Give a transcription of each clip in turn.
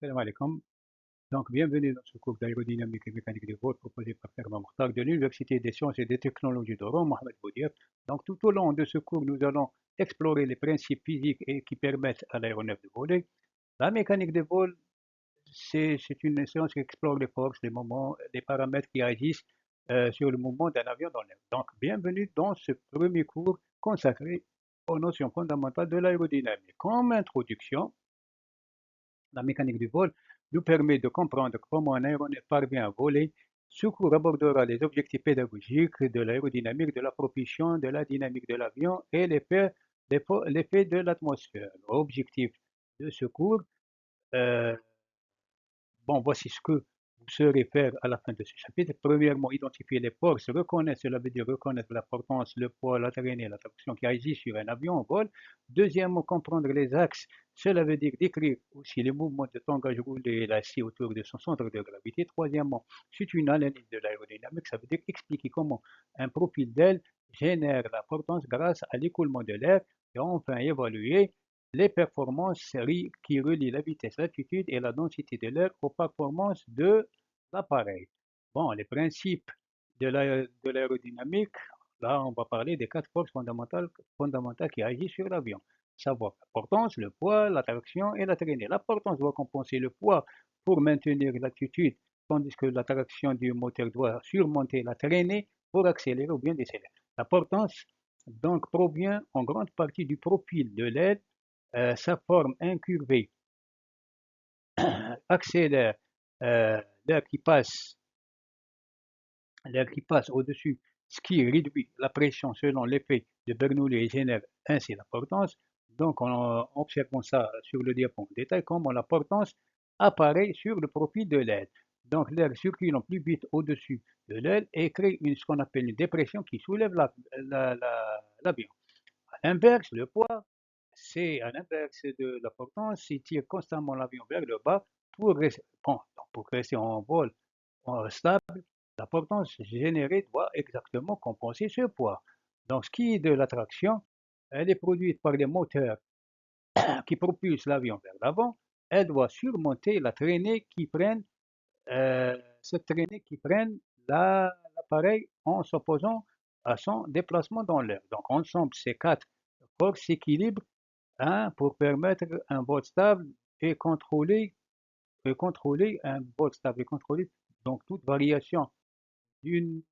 Salam alaikum. Donc, bienvenue dans ce cours d'aérodynamique et mécanique des vols proposé par Fermat Mokhtar de l'Université des sciences et des technologies de Rome, Mohamed Boudir. Donc, tout au long de ce cours, nous allons explorer les principes physiques et qui permettent à l'aéronef de voler. La mécanique des vols, c'est une science qui explore les forces, les moments, les paramètres qui agissent sur le mouvement d'un avion dans l'air. Donc, bienvenue dans ce premier cours consacré aux notions fondamentales de l'aérodynamique. Comme introduction, la mécanique du vol nous permet de comprendre comment un aéronef parvient à voler. Ce cours abordera les objectifs pédagogiques de l'aérodynamique, de la propulsion, de la dynamique de l'avion et l'effet de l'atmosphère. L'objectif de ce cours, euh, bon, voici ce que vous saurez faire à la fin de ce chapitre. Premièrement, identifier les forces, reconnaître, cela veut dire reconnaître la portance, le poids, la traînée, la traction qui agit sur un avion en vol. Deuxièmement, comprendre les axes, cela veut dire décrire aussi les mouvements de tangage roulé et lacé autour de son centre de gravité. Troisièmement, c'est une analyse de l'aérodynamique, ça veut dire expliquer comment un profil d'aile génère la portance grâce à l'écoulement de l'air. Et enfin, évaluer les performances qui relient la vitesse, l'altitude et la densité de l'air aux performances de l'appareil. Bon, les principes de l'aérodynamique, là, on va parler des quatre forces fondamentales qui agissent sur l'avion, savoir la portance, le poids, la traction et la traînée. La portance doit compenser le poids pour maintenir l'altitude, tandis que la traction du moteur doit surmonter la traînée pour accélérer ou bien décélérer. La portance donc provient en grande partie du profil de l'aile. Sa forme incurvée accélère euh, l'air qui passe, l'air qui passe au-dessus, ce qui réduit la pression selon l'effet de Bernoulli et génère ainsi la portance. Donc, en observant ça sur le diapo en détail, comment la portance apparaît sur le profil de l'aile. Donc, l'air circule plus vite au-dessus de l'aile et crée ce qu'on appelle une dépression qui soulève l'avion. À l'inverse, le poids, c'est à l'inverse de la portance, il tire constamment l'avion vers le bas pour rester en vol stable. La portance générée doit exactement compenser ce poids. Donc, ce qui est de l'attraction, elle est produite par les moteurs qui propulsent l'avion vers l'avant. Elle doit surmonter la traînée qui prenne, cette traînée qui prenne l'appareil en s'opposant à son déplacement dans l'air. Donc, ensemble, ces quatre forces s'équilibrent pour permettre un vol stable et contrôler un vol stable et contrôler donc toute variation d'une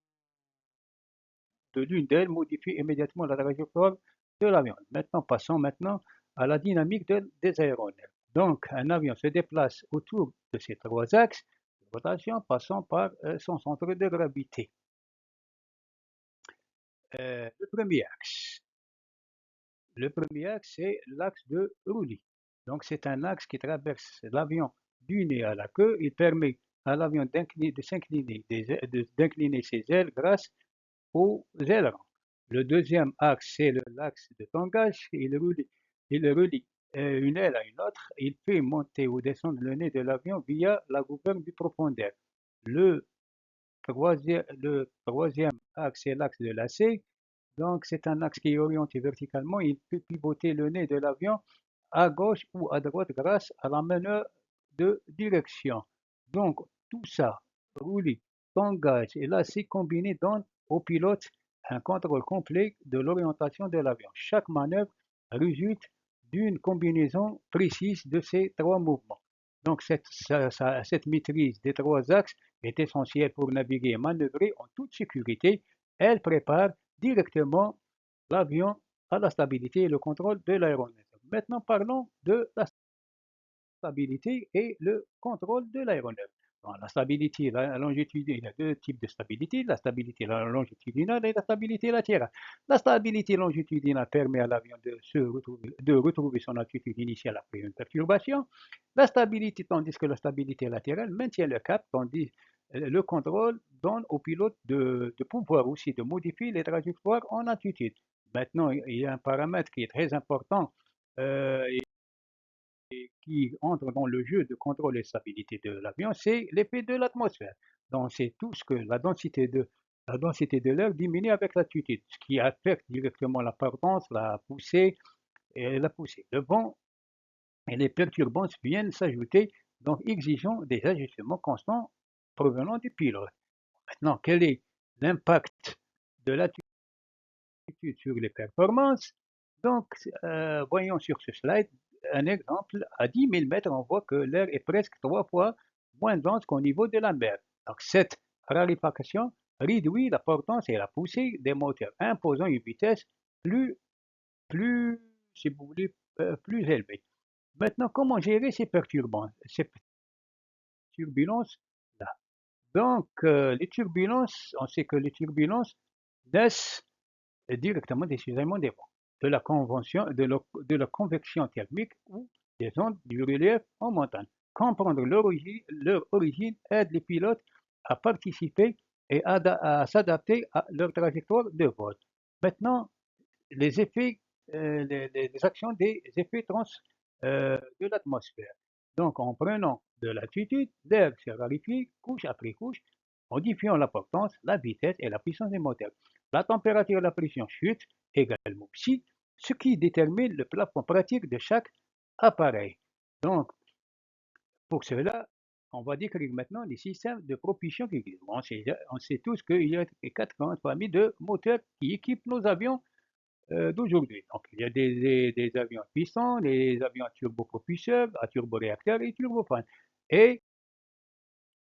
de l'une d'elles modifie immédiatement la trajectoire de l'avion. Maintenant, passons maintenant à la dynamique des aéronefs. Donc, un avion se déplace autour de ces trois axes de rotation, passant par son centre de gravité. Le premier axe. Le premier axe, c'est l'axe de Roulis. Donc, c'est un axe qui traverse l'avion du nez à la queue. Il permet à l'avion d'incliner ses ailes grâce aux ailerons. Le deuxième axe, c'est l'axe de tangage. Il relie une aile à une autre. Il fait monter ou descendre le nez de l'avion via la gouverne du profondeur. Le troisième axe, c'est l'axe de lacet. Donc, c'est un axe qui est orienté verticalement. Il peut pivoter le nez de l'avion à gauche ou à droite grâce à la manœuvre de direction. Donc, tout ça, roulis, tangage et lacet combinés donnent au pilote un contrôle complet de l'orientation de l'avion. Chaque manœuvre résulte d'une combinaison précise de ces trois mouvements. Donc, cette maîtrise des trois axes est essentielle pour naviguer et manœuvrer en toute sécurité. Elle prépare directement l'avion à la stabilité et le contrôle de l'aéronef. Maintenant, parlons de la stabilité et le contrôle de l'aéronef. Dans la stabilité, la longitudinale, il y a deux types de stabilité, la stabilité longitudinale et la stabilité latérale. La stabilité longitudinale permet à l'avion de retrouver son altitude initiale après une perturbation. La stabilité, tandis que la stabilité latérale maintient le cap, tandis le contrôle donne au pilote de pouvoir aussi de modifier les trajectoires en altitude. Maintenant, il y a un paramètre qui est très important et qui entre dans le jeu de contrôle et stabilité de l'avion, c'est l'effet de l'atmosphère. Donc, c'est tout ce que la densité de l'air diminue avec l'altitude, ce qui affecte directement la portance, la poussée et la poussée. Le vent et les perturbances viennent s'ajouter donc exigeant des ajustements constants provenant du pilote. Maintenant, quel est l'impact de l'attitude sur les performances? Donc, voyons sur ce slide un exemple. À 10 000 mètres, on voit que l'air est presque 3 fois moins dense qu'au niveau de la mer. Donc, cette raréfaction réduit la portance et la poussée des moteurs, imposant une vitesse plus, plus si vous voulez, plus élevée. Maintenant, comment gérer ces turbulences-là? Donc, les turbulences, on sait que les turbulences naissent directement des cisaillements des vents, de la convection thermique ou des ondes du relief en montagne. Comprendre leur origine aide les pilotes à participer et à s'adapter à leur trajectoire de vol. Maintenant, les effets, les actions des effets de l'atmosphère. Donc, en prenant de l'altitude, l'air se raréfie couche après couche, modifiant la portance, la vitesse et la puissance des moteurs. La température et la pression chutent également aussi, ce qui détermine le plafond pratique de chaque appareil. Donc, pour cela, on va décrire maintenant les systèmes de propulsion qui existent. On sait tous qu'il y a 4 familles de moteurs qui équipent nos avions d'aujourd'hui. Donc, il y a des avions à piston, les avions à turbopropulseurs, à turboréacteurs et turbofans. Et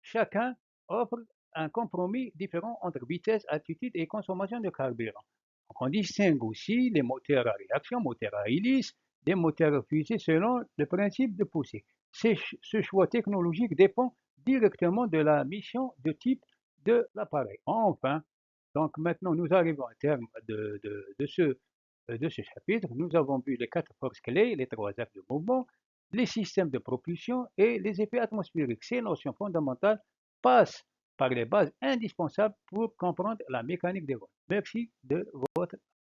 chacun offre un compromis différent entre vitesse, altitude et consommation de carburant. Donc, on distingue aussi les moteurs à réaction, moteurs à hélice, des moteurs à fusée selon le principe de poussée. Ce choix technologique dépend directement de la mission de type de l'appareil. Enfin, donc maintenant nous arrivons au terme de ce chapitre. Nous avons vu les 4 forces clés, les 3 F de mouvement, les systèmes de propulsion et les effets atmosphériques. Ces notions fondamentales passent par les bases indispensables pour comprendre la mécanique des vols. Merci de votre